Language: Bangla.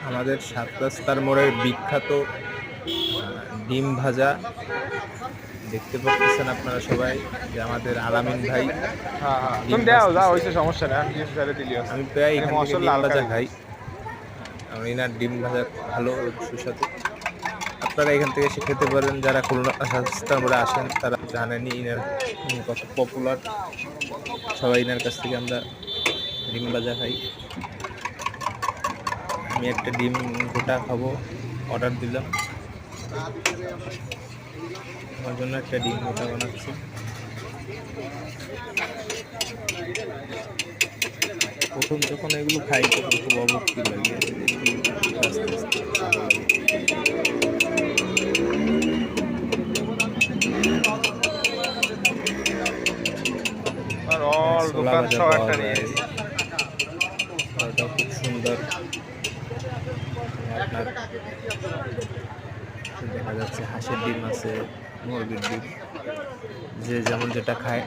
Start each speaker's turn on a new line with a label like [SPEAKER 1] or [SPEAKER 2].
[SPEAKER 1] আমাদের সাত রাস্তার মোড়ের বিখ্যাত ডিম ভাজা দেখতে পাচ্ছেন আপনারা সবাই, যে আমাদের আলামিন ভাই
[SPEAKER 2] হ্যাঁ হ্যাঁ
[SPEAKER 1] ডিম
[SPEAKER 2] তুমি দাও যা
[SPEAKER 1] ভাজতেছে।
[SPEAKER 2] হয়েছে, সমস্যা নেই, আমি ডিম ফেলে দিলি আছে।
[SPEAKER 1] আমি প্রায়
[SPEAKER 2] খালি
[SPEAKER 1] এখান থেকে
[SPEAKER 2] মশলা
[SPEAKER 1] ডিম
[SPEAKER 2] হালকা
[SPEAKER 1] ভাজা
[SPEAKER 2] দিবি।
[SPEAKER 1] খাই, কারণ এনার ডিম ভাজা ভালো সুস্বাদু। আপনারা এখান থেকে এসে খেতে পারেন, যারা খুলনা রাস্তার মোড়ে আসেন তারা জানেনই ইনার কত পপুলার। সবাই ইনার কাছ থেকে আমরা ডিম ভাজা খাই। আমি একটা ডিম গোটা খাবো, অর্ডার দিলাম। আমার জন্য একটা ডিম গোটা বানাচ্ছি। প্রথম যখন এগুলো খাই তখন খুব অভক্তি লাগে, আস্তে আস্তে ভালো লাগে।
[SPEAKER 2] আর
[SPEAKER 1] এখানে
[SPEAKER 2] অল
[SPEAKER 1] ছোলা
[SPEAKER 2] দোকান
[SPEAKER 1] ভাজা
[SPEAKER 2] সব
[SPEAKER 1] পাওয়া
[SPEAKER 2] একটা নিয়ে
[SPEAKER 1] যায়,
[SPEAKER 2] এসে।
[SPEAKER 1] ওটাও খুব সুন্দর। আপনার দেখা যাচ্ছে হাঁসের ডিম আছে, মুরগির ডিম, যে যেমন যেটা খায়।